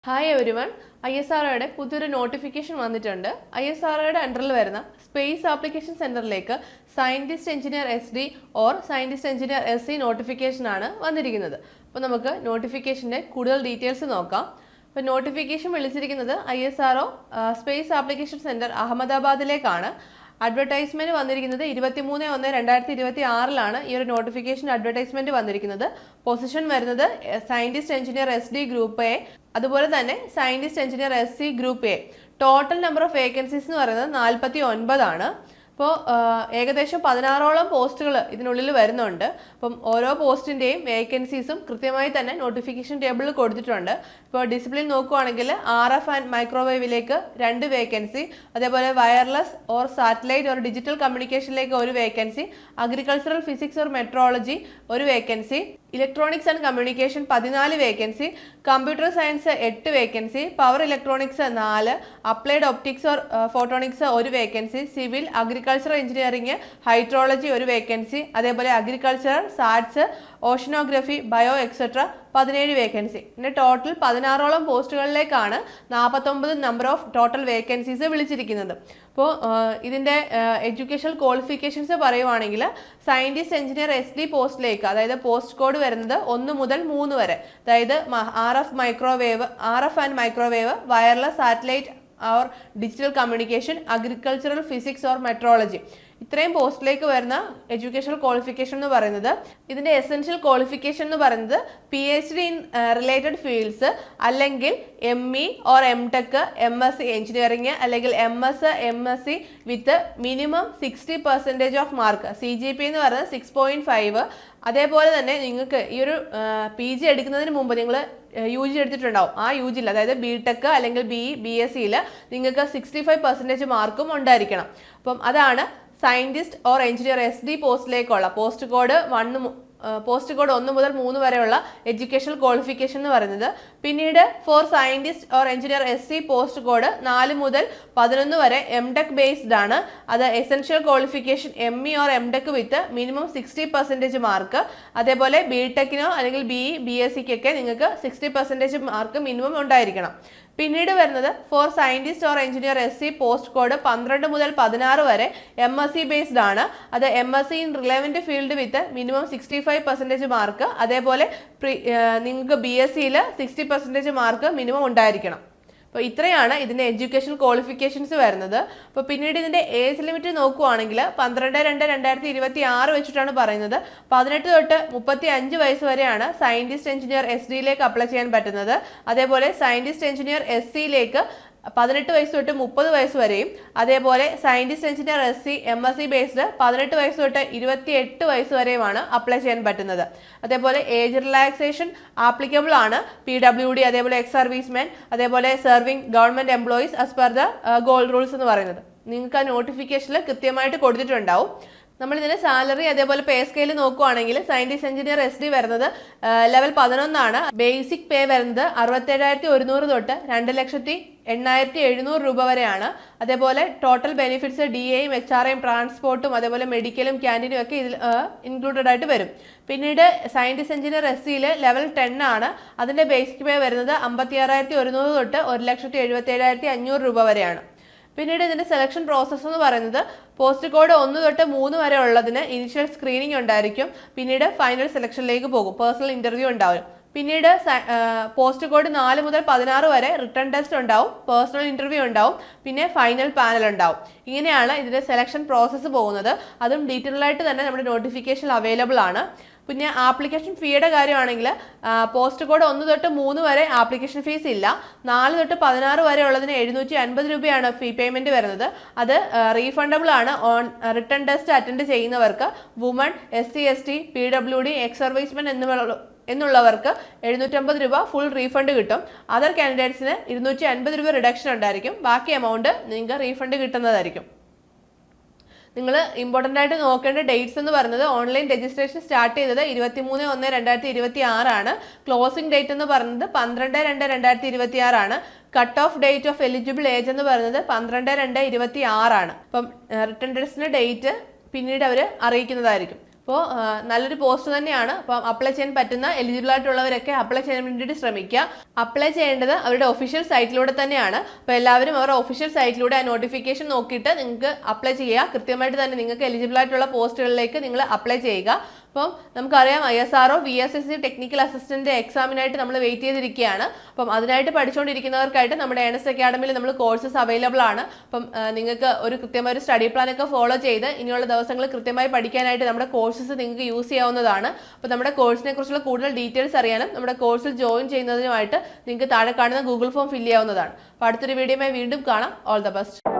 Hi everyone. ISROയുടെ പുതിയൊരു notification വന്നിട്ടുണ്ട്. ISROയുടെ അണ്ടറിൽ വരുന്ന സ്പേസ് ആപ്ലിക്കേഷൻ സെന്ററിലേക്ക് scientist engineer SD or scientist engineer SC നോട്ടിഫിക്കേഷനാണ് വന്നിരിക്കുന്നത്. അപ്പോൾ നമുക്ക് നോട്ടിഫിക്കേഷൻ്റെ കൂടുതൽ ഡീറ്റെയിൽസ് നോക്കാം. അപ്പോൾ നോട്ടിഫിക്കേഷൻ വിളിച്ചിരിക്കുന്നത് ISRO സ്പേസ് ആപ്ലിക്കേഷൻ സെന്റർ അഹമ്മദാബാദിലേക്കാണ്. അഡ്വർടൈസ്മെന്റ് വന്നിരിക്കുന്നത് 23/1/2026 ഈ ഒരു നോട്ടിഫിക്കേഷൻ അഡ്വർടൈസ്മെന്റ് വന്നിരിക്കുന്നത്. പൊസിഷൻ വരുന്നത് scientist engineer SD group A, അതുപോലെ തന്നെ scientist engineer SC group A. Total number of vacancies എന്ന് പറയുന്നത് 49 ആണ്. അപ്പോൾ ഏകദേശം 16ഓളം പോസ്റ്റുകൾ ഇതിനുള്ളിൽ വരുന്നുണ്ട്. അപ്പം ഓരോ പോസ്റ്റിൻ്റെയും വേക്കൻസീസും കൃത്യമായി തന്നെ നോട്ടിഫിക്കേഷൻ ടേബിളിൽ കൊടുത്തിട്ടുണ്ട്. ഇപ്പോൾ ഡിസിപ്ലിൻ നോക്കുകയാണെങ്കിൽ RF ആൻഡ് മൈക്രോവേവിലേക്ക് 2 വേക്കൻസി, അതേപോലെ wireless or satellite or digital കമ്മ്യൂണിക്കേഷനിലേക്ക് 1 vacancy, agricultural physics or metrology 1 vacancy, electronics and communication 14 vacancy, computer science 8 vacancy, power electronics 4, applied optics or photonics 1 vacancy, civil agricultural engineering hydrology 1 vacancy, അതേപോലെ agricultural സാറ്റ്സ് oceanography bio etcetera 17 vacancy. പിന്നെ total 16ഓളം പോസ്റ്റുകളിലേക്കാണ് 49 number of total vacancies വിളിച്ചിരിക്കുന്നത്. അപ്പോൾ ഇതിൻ്റെ educational qualifications പറയുവാണെങ്കിൽ scientist engineer SD പോസ്റ്റിലേക്ക്, അതായത് പോസ്റ്റ് കോഡ് വരുന്നത് 1 മുതൽ 3 വരെ, അതായത് RF and microwave, wireless, satellite or digital communication, agricultural physics or metrology, ഇത്രയും പോസ്റ്റിലേക്ക് വരുന്ന എഡ്യൂക്കേഷണൽ ക്വാളിഫിക്കേഷൻ എന്ന് പറയുന്നത്. ഇതിൻ്റെ എസെൻഷ്യൽ ക്വാളിഫിക്കേഷൻ എന്ന് പറയുന്നത് PhD ഇൻ റിലേറ്റഡ് ഫീൽഡ്സ്, അല്ലെങ്കിൽ ME or MTech, MSc engineering, അല്ലെങ്കിൽ MS, MSc വിത്ത് മിനിമം 60% ഓഫ് മാർക്ക്. CGP എന്ന് പറയുന്നത് 6.5. അതേപോലെ തന്നെ നിങ്ങൾക്ക് ഈ ഒരു PG എടുക്കുന്നതിന് മുമ്പ് നിങ്ങൾ UG എടുത്തിട്ടുണ്ടാവും. ആ UGയിൽ, അതായത് BTech അല്ലെങ്കിൽ BScയിൽ നിങ്ങൾക്ക് 65% മാർക്കും ഉണ്ടായിരിക്കണം. അപ്പം അതാണ് സയൻറ്റിസ്റ്റ് ഓർ എഞ്ചിനീയർ SD പോസ്റ്റിലേക്കുള്ള പോസ്റ്റ് കോഡ് 1 മുതൽ 3 വരെയുള്ള എഡ്യൂക്കേഷണൽ ക്വാളിഫിക്കേഷൻ എന്ന് പറയുന്നത്. പിന്നീട് for scientist or engineer SC post code 4 മുതൽ 11 വരെ MTech ബേസ്ഡ് ആണ്. അത് essential qualification ME or MTech with minimum 60% mark. അതേപോലെ BTechനോ അല്ലെങ്കിൽ BScക്കൊക്കെ നിങ്ങൾക്ക് 60% മാർക്ക് മിനിമം ഉണ്ടായിരിക്കണം. പിന്നീട് വരുന്നത് for scientist or engineer SC post code 12 മുതൽ 16 വരെ MSc ബേസ്ഡ് ആണ്. അത് MSc in relevant field with minimum 65% mark. അതേപോലെ നിങ്ങൾക്ക് BScയിൽ 60% മാർക്ക് മിനിമം ഉണ്ടായിരിക്കണം. അപ്പോൾ ഇത്രയാണ് ഇതിൻ്റെ എഡ്യൂക്കേഷൻ ക്വാളിഫിക്കേഷൻസ് വരുന്നത്. അപ്പോൾ പിന്നീട് ഇതിൻ്റെ ഏജ് ലിമിറ്റ് നോക്കുകയാണെങ്കിൽ 12/2/2026 വെച്ചിട്ടാണ് പറയുന്നത്. 18 തൊട്ട് 35 വയസ്സ് വരെയാണ് സയൻറ്റിസ്റ്റ് എഞ്ചിനീയർ SDയിലേക്ക് അപ്ലൈ ചെയ്യാൻ പറ്റുന്നത്. അതേപോലെ സയൻറ്റിസ്റ്റ് എഞ്ചിനീയർ SCയിലേക്ക് 18 വയസ്സ് തൊട്ട് 30 വയസ്സ് വരെയും, അതേപോലെ scientist engineer SC MSc based 18 വയസ്സ് തൊട്ട് 28 വയസ്സ് വരെയുമാണ് അപ്ലൈ ചെയ്യാൻ പറ്റുന്നത്. അതേപോലെ ഏജ് റിലാക്സേഷൻ ആപ്ലിക്കബിൾ ആണ് PWD, അതേപോലെ എക്സ് സർവീസ്മെൻ, അതേപോലെ serving government employees as per the gold rules എന്ന് പറയുന്നത് നിങ്ങൾക്ക് ആ നോട്ടിഫിക്കേഷനിൽ കൃത്യമായിട്ട് കൊടുത്തിട്ടുണ്ടാവും. നമ്മളിതിൻ്റെ സാലറി അതേപോലെ പേ സ്കെയിൽ നോക്കുകയാണെങ്കിൽ സയൻറ്റിസ്റ്റ് എഞ്ചിനീയർ SD വരുന്നത് ലെവൽ 11 ആണ്. ബേസിക് പേ വരുന്നത് 67,100 തൊട്ട് 2,08,700 രൂപ വരെയാണ്. അതേപോലെ ടോട്ടൽ ബെനിഫിറ്റ്സ് DAയും HRAയും ട്രാൻസ്പോർട്ടും അതേപോലെ മെഡിക്കലും ക്യാൻറ്റീനും ഒക്കെ ഇതിൽ ഇൻക്ലൂഡഡ് ആയിട്ട് വരും. പിന്നീട് സയൻറ്റിസ്റ്റ് എഞ്ചിനീയർ SCയിൽ ലെവൽ 10 ആണ്. അതിൻ്റെ ബേസിക് പേ വരുന്നത് 56,100 തൊട്ട് 1,77,500 രൂപ വരെയാണ്. പിന്നീട് ഇതിൻ്റെ സെലക്ഷൻ പ്രോസസ്സ് എന്ന് പറയുന്നത് പോസ്റ്റ് കോഡ് 1 തൊട്ട് 3 വരെ ഉള്ളതിന് ഇനിഷ്യൽ സ്ക്രീനിങ് ഉണ്ടായിരിക്കും. പിന്നീട് ഫൈനൽ സെലക്ഷനിലേക്ക് പോകും, പേഴ്സണൽ ഇൻ്റർവ്യൂ ഉണ്ടാവും. പിന്നീട് പോസ്റ്റ് കോഡ് 4 മുതൽ 16 വരെ റിട്ടേൺ ടെസ്റ്റ് ഉണ്ടാവും, പേഴ്സണൽ ഇൻ്റർവ്യൂ ഉണ്ടാവും, പിന്നെ ഫൈനൽ പാനൽ ഉണ്ടാവും. ഇങ്ങനെയാണ് ഇതിൻ്റെ സെലക്ഷൻ പ്രോസസ്സ് പോകുന്നത്. അതും ഡീറ്റെയിൽ ആയിട്ട് തന്നെ നമ്മുടെ നോട്ടിഫിക്കേഷൻ അവൈലബിൾ ആണ്. പിന്നെ ആപ്ലിക്കേഷൻ ഫീയുടെ കാര്യമാണെങ്കിൽ പോസ്റ്റ് കോഡ് 1 തൊട്ട് 3 വരെ ആപ്ലിക്കേഷൻ ഫീസ് ഇല്ല. 4 തൊട്ട് 16 വരെ ഉള്ളതിന് 750 രൂപയാണ് ഫീ പേയ്മെൻറ്റ് വരുന്നത്. അത് റീഫണ്ടബിൾ ആണ് ഓൺ റിട്ടേൺ ടെസ്റ്റ് അറ്റൻഡ് ചെയ്യുന്നവർക്ക്. Woman, SC ST, PWD, ex servicemen എന്നുള്ളവർക്ക് 750 രൂപ ഫുൾ റീഫണ്ട് കിട്ടും. അതർ കാൻഡിഡേറ്റ്സിന് 250 രൂപ റിഡക്ഷൻ ഉണ്ടായിരിക്കും. ബാക്കി എമൗണ്ട് നിങ്ങൾക്ക് റീഫണ്ട് കിട്ടുന്നതായിരിക്കും. നിങ്ങൾ ഇമ്പോർട്ടൻ്റ് ആയിട്ട് നോക്കേണ്ട ഡേറ്റ്സ് എന്ന് പറയുന്നത് ഓൺലൈൻ രജിസ്ട്രേഷൻ സ്റ്റാർട്ട് ചെയ്തത് 23/1/2026 ആണ്. ക്ലോസിംഗ് ഡേറ്റ് എന്ന് പറയുന്നത് 12/2/2026 ആണ്. Cut off date of eligible age എന്ന് പറയുന്നത് 12/2/26 ആണ്. അപ്പം റിട്ടേൺ ടെസ്റ്റിൻ്റെ ഡേറ്റ് പിന്നീട് അവർ അറിയിക്കുന്നതായിരിക്കും. അപ്പോൾ നല്ലൊരു പോസ്റ്റ് തന്നെയാണ്. അപ്പം അപ്ലൈ ചെയ്യാൻ പറ്റുന്ന എലിജിബിൾ ആയിട്ടുള്ളവരൊക്കെ അപ്ലൈ ചെയ്യാൻ വേണ്ടിയിട്ട് ശ്രമിക്കുക. അപ്ലൈ ചെയ്യേണ്ടത് അവരുടെ ഒഫീഷ്യൽ സൈറ്റിലൂടെ തന്നെയാണ്. അപ്പോൾ എല്ലാവരും അവരുടെ ഒഫീഷ്യൽ സൈറ്റിലൂടെ ആ നോട്ടിഫിക്കേഷൻ നോക്കിയിട്ട് നിങ്ങൾക്ക് അപ്ലൈ ചെയ്യുക. കൃത്യമായിട്ട് തന്നെ നിങ്ങൾക്ക് എലിജിബിൾ ആയിട്ടുള്ള പോസ്റ്റുകളിലേക്ക് നിങ്ങൾ അപ്ലൈ ചെയ്യുക. അപ്പം നമുക്കറിയാം ISRO VSSC ടെക്നിക്കൽ അസിസ്റ്റന്റ് എക്സാമിനായിട്ട് നമ്മൾ വെയിറ്റ് ചെയ്തിരിക്കുകയാണ്. അപ്പം അതിനായിട്ട് പഠിച്ചുകൊണ്ടിരിക്കുന്നവർക്കായിട്ട് നമ്മുടെ ഏണസ്റ്റ് അക്കാഡമിയിൽ നമ്മൾ കോഴ്സസ് അവൈലബിൾ ആണ്. അപ്പം നിങ്ങൾക്ക് ഒരു കൃത്യമായ ഒരു സ്റ്റഡി പ്ലാൻ ഒക്കെ ഫോളോ ചെയ്ത് ഇനിയുള്ള ദിവസങ്ങൾ കൃത്യമായി പഠിക്കാനായിട്ട് നമ്മുടെ കോഴ്സസ് നിങ്ങൾക്ക് യൂസ് ചെയ്യാവുന്നതാണ്. അപ്പോൾ നമ്മുടെ കോഴ്സിനെ കുറിച്ചുള്ള കൂടുതൽ ഡീറ്റെയിൽസ് അറിയാനും നമ്മുടെ കോഴ്സിൽ ജോയിൻ ചെയ്യുന്നതിനുമായിട്ട് നിങ്ങൾക്ക് താഴെ കാണുന്ന ഗൂഗിൾ ഫോം ഫില്ല് ചെയ്യാവുന്നതാണ്. അപ്പോൾ അടുത്തൊരു വീഡിയോയുമായി വീണ്ടും കാണാം. All the best.